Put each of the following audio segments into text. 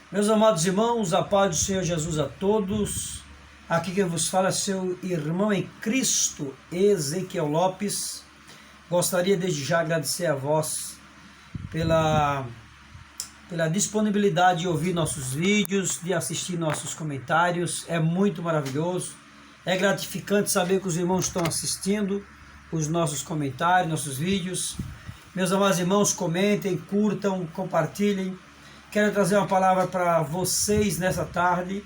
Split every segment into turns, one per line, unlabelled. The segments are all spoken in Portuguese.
Meus amados irmãos, a paz do Senhor Jesus a todos. Aqui quem vos fala é seu irmão em Cristo, Ezequiel Lopes. Gostaria desde já agradecer a vós pela disponibilidade de ouvir nossos vídeos, de assistir nossos comentários. É muito maravilhoso. É gratificante saber que os irmãos estão assistindo os nossos comentários, nossos vídeos. Meus amados irmãos, comentem, curtam, compartilhem. Quero trazer uma palavra para vocês nessa tarde,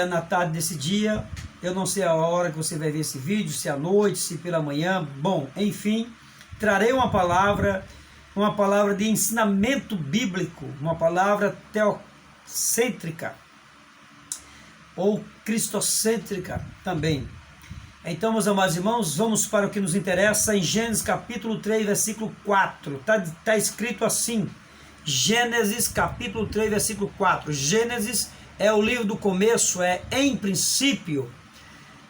na tarde desse dia. Eu não sei a hora que você vai ver esse vídeo, se à noite, se pela manhã. Bom, enfim, trarei uma palavra de ensinamento bíblico, uma palavra teocêntrica ou cristocêntrica também. Então, meus amados irmãos, vamos para o que nos interessa em Gênesis capítulo 3, versículo 4. Está escrito assim, Gênesis capítulo 3, versículo 4. Gênesis é o livro do começo, é em princípio,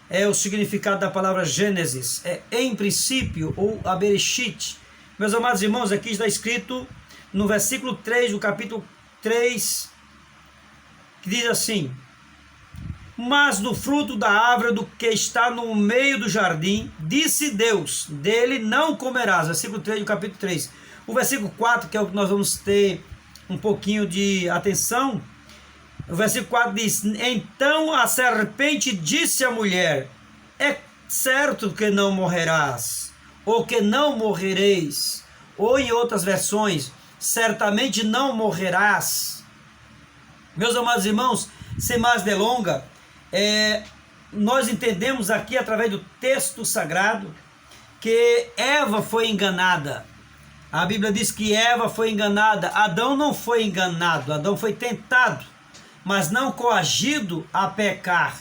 é o significado da palavra Gênesis, é em princípio ou Bereshit. Meus amados irmãos, aqui está escrito no versículo 3 do capítulo 3, que diz assim: mas do fruto da árvore do que está no meio do jardim, disse Deus, dele não comerás. Versículo 3 do capítulo 3. O versículo 4, que é o que nós vamos ter um pouquinho de atenção, o versículo 4 diz: então a serpente disse à mulher, é certo que não morrerás, ou que não morrereis, ou em outras versões, certamente não morrerás. Meus amados irmãos, sem mais delonga, nós entendemos aqui através do texto sagrado que Eva foi enganada. A Bíblia diz que Eva foi enganada. Adão não foi enganado, Adão foi tentado, mas não coagido a pecar.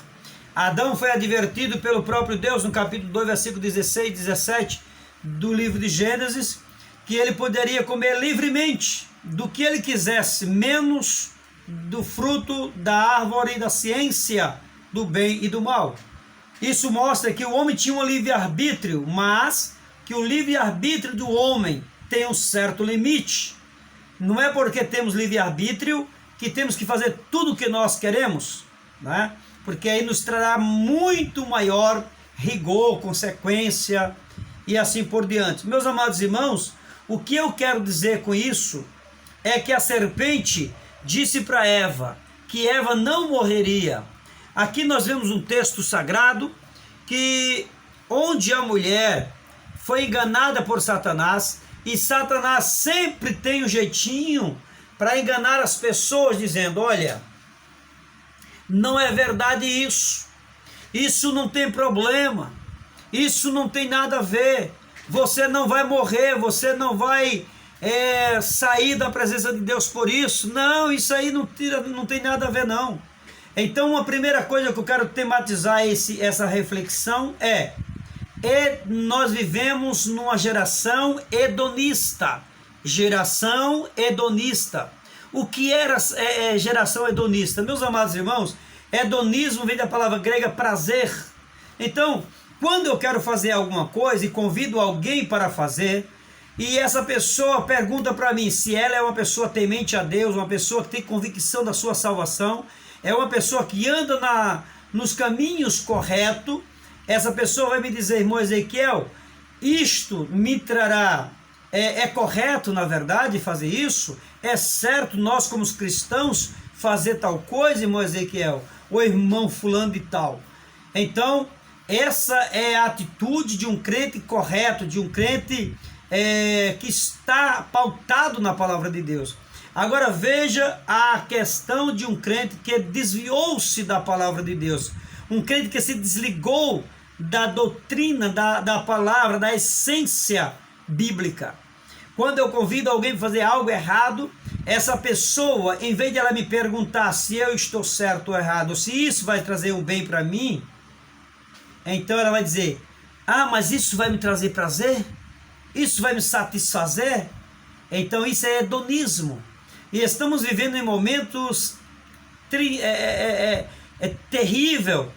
Adão foi advertido pelo próprio Deus no capítulo 2, versículo 16 e 17 do livro de Gênesis, que ele poderia comer livremente do que ele quisesse, menos do fruto da árvore da ciência do bem e do mal. Isso mostra que o homem tinha um livre-arbítrio, mas que o livre-arbítrio do homem tem um certo limite. Não é porque temos livre-arbítrio que temos que fazer tudo o que nós queremos, né? Porque aí nos trará muito maior rigor, consequência e assim por diante. Meus amados irmãos, o que eu quero dizer com isso é que a serpente disse para Eva que Eva não morreria. Aqui nós vemos um texto sagrado que onde a mulher foi enganada por Satanás, e Satanás sempre tem um jeitinho para enganar as pessoas, dizendo: olha, não é verdade isso não tem problema, isso não tem nada a ver, você não vai morrer, você não vai sair da presença de Deus por isso, não, isso aí não tem nada a ver não. Então, uma primeira coisa que eu quero tematizar essa reflexão nós vivemos numa geração hedonista. Geração hedonista. O que era geração hedonista? Meus amados irmãos, hedonismo vem da palavra grega prazer. Então, quando eu quero fazer alguma coisa e convido alguém para fazer, e essa pessoa pergunta para mim se ela é uma pessoa temente a Deus, uma pessoa que tem convicção da sua salvação, é uma pessoa que anda nos caminhos corretos, essa pessoa vai me dizer: irmão Ezequiel, isto me trará, é correto na verdade fazer isso? É certo nós como cristãos fazer tal coisa, irmão Ezequiel? Ou irmão fulano de tal? Então, essa é a atitude de um crente correto, de um crente que está pautado na palavra de Deus. Agora veja a questão de um crente que desviou-se da palavra de Deus, um crente que se desligou da doutrina, da palavra, da essência bíblica. Quando eu convido alguém para fazer algo errado, essa pessoa, em vez de ela me perguntar se eu estou certo ou errado, se isso vai trazer um bem para mim, então ela vai dizer: ah, mas isso vai me trazer prazer? Isso vai me satisfazer? Então isso é hedonismo. E estamos vivendo em momentos terrível,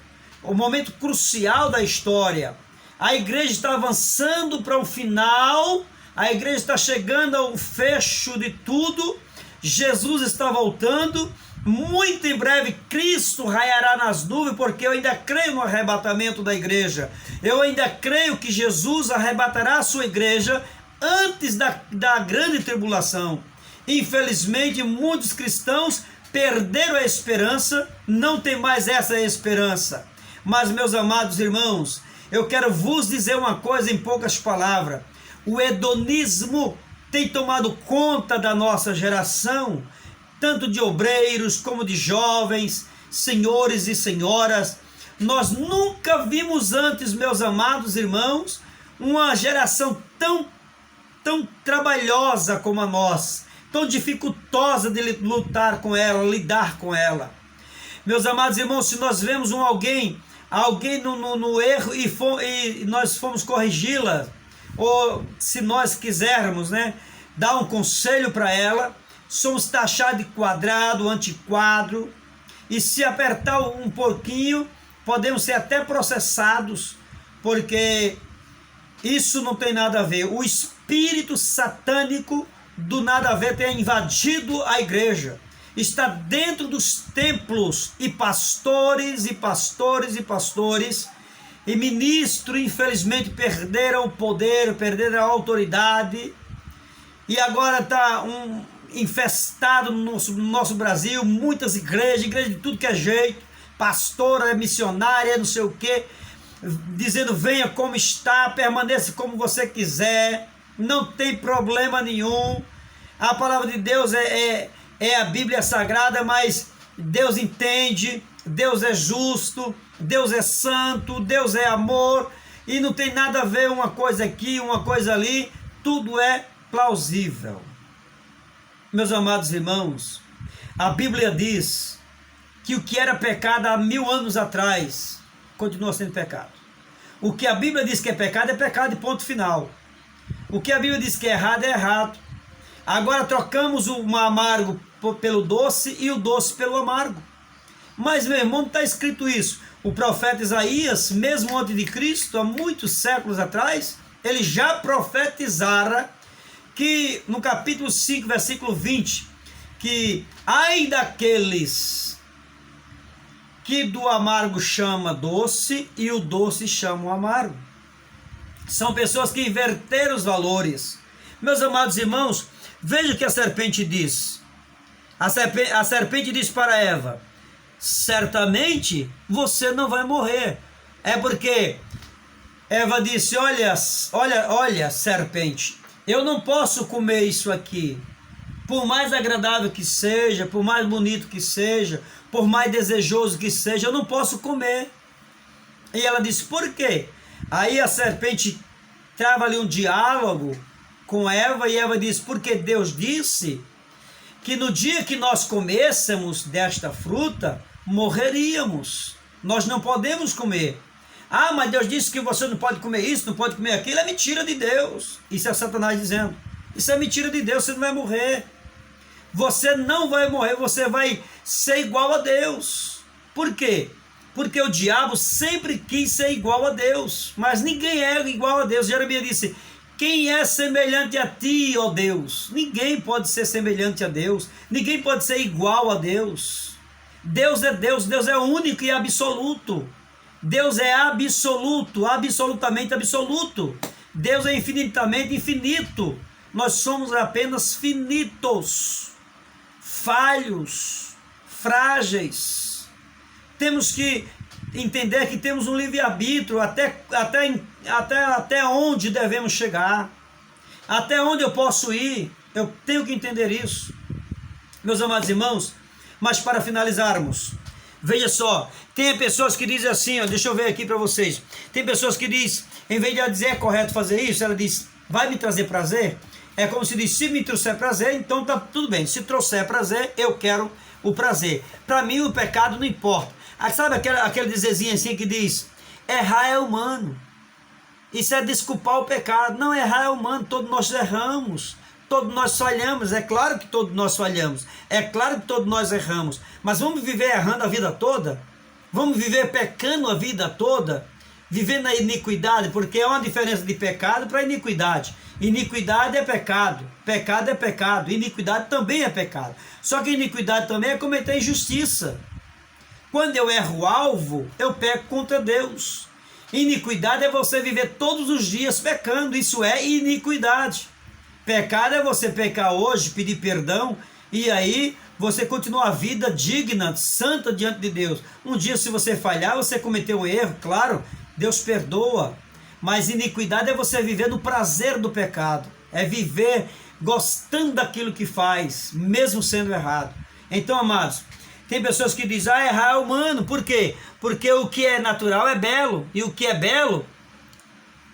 o momento crucial da história. A igreja está avançando para o final, a igreja está chegando ao fecho de tudo, Jesus está voltando, muito em breve Cristo raiará nas nuvens, porque eu ainda creio no arrebatamento da igreja. Eu ainda creio que Jesus arrebatará a sua igreja antes da grande tribulação. Infelizmente, muitos cristãos perderam a esperança, não tem mais essa esperança. Mas, meus amados irmãos, eu quero vos dizer uma coisa em poucas palavras. O hedonismo tem tomado conta da nossa geração, tanto de obreiros como de jovens, senhores e senhoras. Nós nunca vimos antes, meus amados irmãos, uma geração tão trabalhosa como a nossa, tão dificultosa de lutar com ela, lidar com ela. Meus amados irmãos, se nós vemos alguém no erro e nós fomos corrigi-la, ou se nós quisermos, dar um conselho para ela, somos taxados de quadrado, antiquadro, e se apertar um pouquinho, podemos ser até processados, porque isso não tem nada a ver. O espírito satânico do nada a ver tem invadido a igreja, está dentro dos templos, e pastores, e ministros, infelizmente, perderam o poder, perderam a autoridade, e agora está infestado no nosso Brasil, muitas igrejas de tudo que é jeito, pastora, missionária, não sei o que, dizendo venha como está, permaneça como você quiser, não tem problema nenhum. A palavra de Deus é a Bíblia Sagrada, mas Deus entende, Deus é justo, Deus é santo, Deus é amor, e não tem nada a ver uma coisa aqui, uma coisa ali, tudo é plausível. Meus amados irmãos, a Bíblia diz que o que era pecado há 1000 anos atrás, continua sendo pecado. O que a Bíblia diz que é pecado e ponto final. O que a Bíblia diz que é errado. Agora trocamos o amargo pelo doce e o doce pelo amargo. Mas, meu irmão, está escrito isso. O profeta Isaías, mesmo antes de Cristo, há muitos séculos atrás, ele já profetizara que no capítulo 5, versículo 20, que ai daqueles que do amargo chama doce e o doce chama o amargo. São pessoas que inverteram os valores. Meus amados irmãos, veja o que a serpente diz. A serpente diz para Eva: certamente você não vai morrer. É porque Eva disse: olha, serpente, eu não posso comer isso aqui. Por mais agradável que seja, por mais bonito que seja, por mais desejoso que seja, eu não posso comer. E ela disse: por quê? Aí a serpente trava ali um diálogo com Eva, e Eva diz: porque Deus disse que no dia que nós comêssemos desta fruta, morreríamos. Nós não podemos comer. Ah, mas Deus disse que você não pode comer isso, não pode comer aquilo. É mentira de Deus. Isso é Satanás dizendo. Isso é mentira de Deus, você não vai morrer. Você não vai morrer, você vai ser igual a Deus. Por quê? Porque o diabo sempre quis ser igual a Deus, mas ninguém é igual a Deus. Jeremias disse: quem é semelhante a ti, ó Deus? Ninguém pode ser semelhante a Deus, ninguém pode ser igual a Deus. Deus é Deus, Deus é único e absoluto. Deus é absoluto, absolutamente absoluto. Deus é infinitamente infinito. Nós somos apenas finitos, falhos, frágeis. Temos que entender que temos um livre-arbítrio até onde devemos chegar, até onde eu posso ir. Eu tenho que entender isso, meus amados irmãos. Mas para finalizarmos, veja só, tem pessoas que dizem assim, deixa eu ver aqui para vocês. Tem pessoas que dizem, em vez de ela dizer é correto fazer isso, ela diz: vai me trazer prazer? É como se diz: se me trouxer prazer, então tá tudo bem. Se trouxer prazer, eu quero o prazer. Para mim o pecado não importa. Sabe aquele dizerzinho assim que diz: errar é humano. Isso é desculpar o pecado. Não, errar é humano, todos nós erramos. Todos nós falhamos, é claro que todos nós falhamos, é claro que todos nós erramos, mas vamos viver errando a vida toda? Vamos viver pecando a vida toda? Viver na iniquidade? Porque há uma diferença de pecado para iniquidade. Iniquidade é pecado, pecado é pecado, iniquidade também é pecado. Só que iniquidade também é cometer injustiça. Quando eu erro o alvo, eu peco contra Deus. Iniquidade é você viver todos os dias pecando, isso é iniquidade. Pecado é você pecar hoje, pedir perdão, e aí você continua a vida digna, santa diante de Deus. Um dia, se você falhar, você cometeu um erro, claro, Deus perdoa. Mas iniquidade é você viver no prazer do pecado, é viver gostando daquilo que faz, mesmo sendo errado. Então, amados, tem pessoas que dizem, errar é humano. Por quê? Porque o que é natural é belo, e o que é belo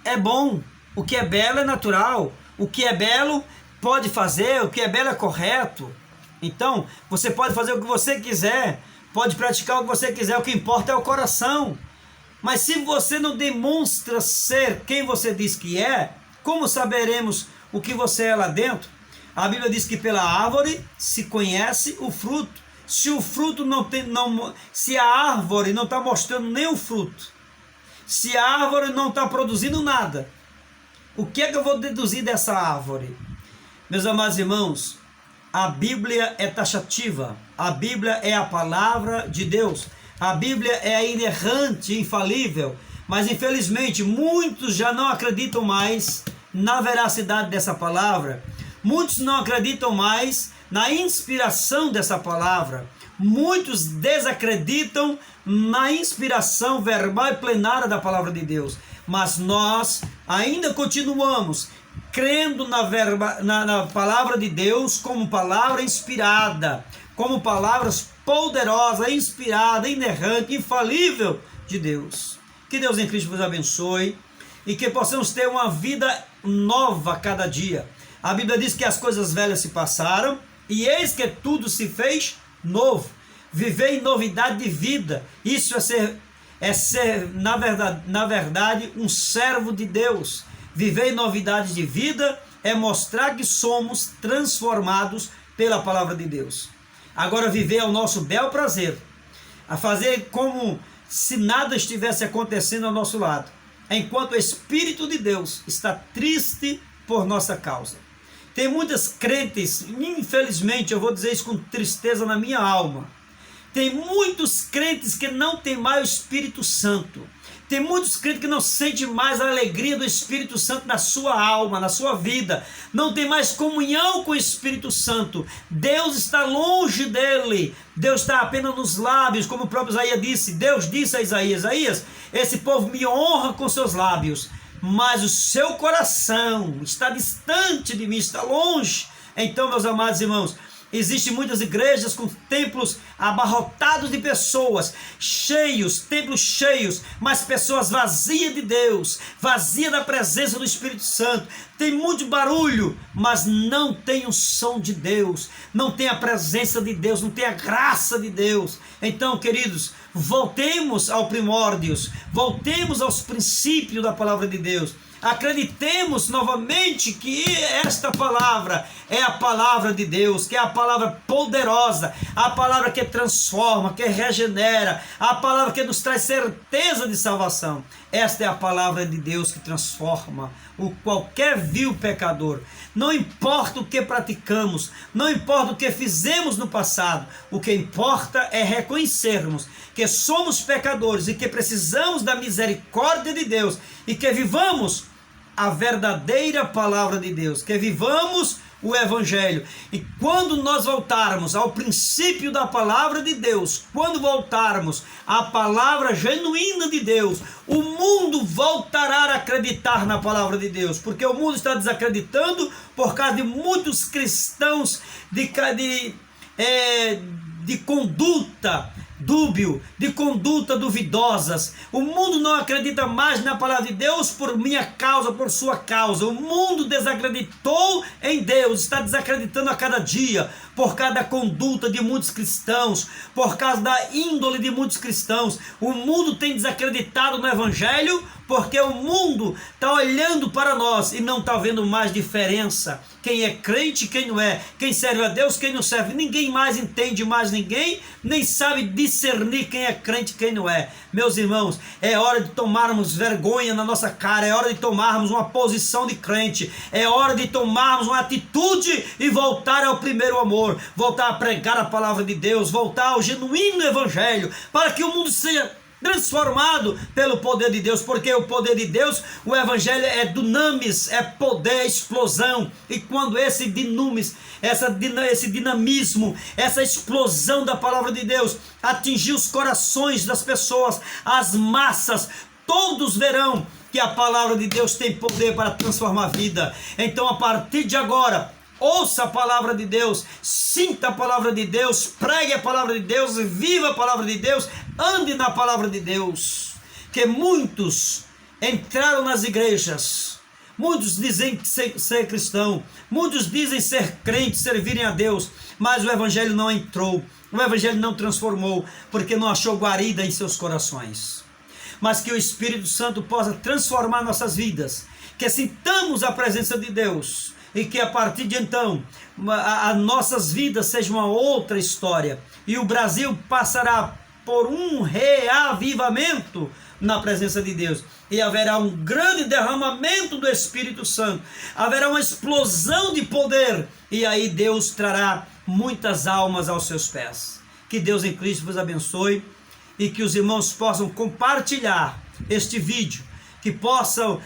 é bom. O que é belo é natural, o que é belo pode fazer, o que é belo é correto. Então, você pode fazer o que você quiser, pode praticar o que você quiser, o que importa é o coração. Mas se você não demonstra ser quem você diz que é, como saberemos o que você é lá dentro? A Bíblia diz que pela árvore se conhece o fruto. Se o fruto se a árvore não está mostrando nem o fruto, se a árvore não está produzindo nada, o que é que eu vou deduzir dessa árvore? Meus amados irmãos, a Bíblia é taxativa, a Bíblia é a palavra de Deus, a Bíblia é inerrante, infalível, mas infelizmente muitos já não acreditam mais na veracidade dessa palavra, muitos não acreditam mais na inspiração dessa palavra, muitos desacreditam na inspiração verbal e plenária da palavra de Deus, mas nós ainda continuamos crendo na palavra de Deus como palavra inspirada, como palavras poderosas, inspirada, inerrante, infalível de Deus. Que Deus em Cristo vos abençoe e que possamos ter uma vida nova a cada dia. A Bíblia diz que as coisas velhas se passaram e eis que tudo se fez novo. Viver em novidade de vida, isso é ser na verdade um servo de Deus. Viver em novidade de vida é mostrar que somos transformados pela palavra de Deus. Agora viver ao nosso bel prazer, a fazer como se nada estivesse acontecendo ao nosso lado, enquanto o Espírito de Deus está triste por nossa causa. Tem muitas crentes, infelizmente eu vou dizer isso com tristeza na minha alma, tem muitos crentes que não tem mais o Espírito Santo. Tem muitos crentes que não sentem mais a alegria do Espírito Santo na sua alma, na sua vida. Não tem mais comunhão com o Espírito Santo. Deus está longe dele. Deus está apenas nos lábios, como o próprio Isaías disse. Deus disse a Isaías, Isaías, esse povo me honra com seus lábios, mas o seu coração está distante de mim, está longe. Então, meus amados irmãos, existem muitas igrejas com templos abarrotados de pessoas, cheios, templos cheios, mas pessoas vazias de Deus, vazias da presença do Espírito Santo. Tem muito barulho, mas não tem o som de Deus, não tem a presença de Deus, não tem a graça de Deus. Então, queridos, voltemos ao primórdios, voltemos aos princípios da palavra de Deus. Acreditemos novamente que esta palavra é a palavra de Deus, que é a palavra poderosa, a palavra que transforma, que regenera, a palavra que nos traz certeza de salvação. Esta é a palavra de Deus que transforma qualquer vil pecador. Não importa o que praticamos, não importa o que fizemos no passado, o que importa é reconhecermos que somos pecadores e que precisamos da misericórdia de Deus e que vivamos a verdadeira palavra de Deus, que vivamos o Evangelho. E quando nós voltarmos ao princípio da palavra de Deus, quando voltarmos à palavra genuína de Deus, o mundo voltará a acreditar na palavra de Deus, porque o mundo está desacreditando por causa de muitos cristãos de conduta dúbio, de conduta duvidosas. O mundo não acredita mais na palavra de Deus por minha causa, por sua causa. O mundo desacreditou em Deus, está desacreditando a cada dia, por causa da conduta de muitos cristãos, por causa da índole de muitos cristãos. O mundo tem desacreditado no Evangelho, porque o mundo está olhando para nós e não está vendo mais diferença. Quem é crente, quem não é, quem serve a Deus, quem não serve. Ninguém mais entende mais ninguém, nem sabe discernir quem é crente e quem não é. Meus irmãos, é hora de tomarmos vergonha na nossa cara, é hora de tomarmos uma posição de crente, é hora de tomarmos uma atitude e voltar ao primeiro amor, voltar a pregar a palavra de Deus, voltar ao genuíno Evangelho, para que o mundo seja transformado pelo poder de Deus, porque o poder de Deus, o Evangelho é dunamis, é poder, é explosão, e quando esse dunamis, esse dinamismo, essa explosão da palavra de Deus atingir os corações das pessoas, as massas, todos verão que a palavra de Deus tem poder para transformar a vida. Então, a partir de agora, ouça a palavra de Deus, sinta a palavra de Deus, pregue a palavra de Deus, viva a palavra de Deus, ande na palavra de Deus. Que muitos entraram nas igrejas, muitos dizem ser cristão, muitos dizem ser crentes, servirem a Deus, mas o Evangelho não entrou, o Evangelho não transformou, porque não achou guarida em seus corações. Mas que o Espírito Santo possa transformar nossas vidas, que sintamos a presença de Deus, e que a partir de então, as nossas vidas sejam uma outra história, e o Brasil passará por um reavivamento na presença de Deus, e haverá um grande derramamento do Espírito Santo, haverá uma explosão de poder, e aí Deus trará muitas almas aos seus pés. Que Deus em Cristo vos abençoe, e que os irmãos possam compartilhar este vídeo, que possam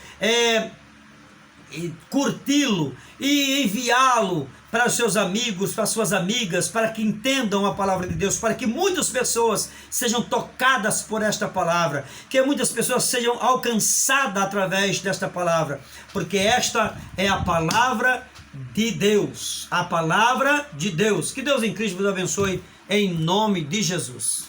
curti-lo e enviá-lo para os seus amigos, para as suas amigas, para que entendam a palavra de Deus, para que muitas pessoas sejam tocadas por esta palavra, que muitas pessoas sejam alcançadas através desta palavra, porque esta é a palavra de Deus, a palavra de Deus. Que Deus em Cristo vos abençoe, em nome de Jesus.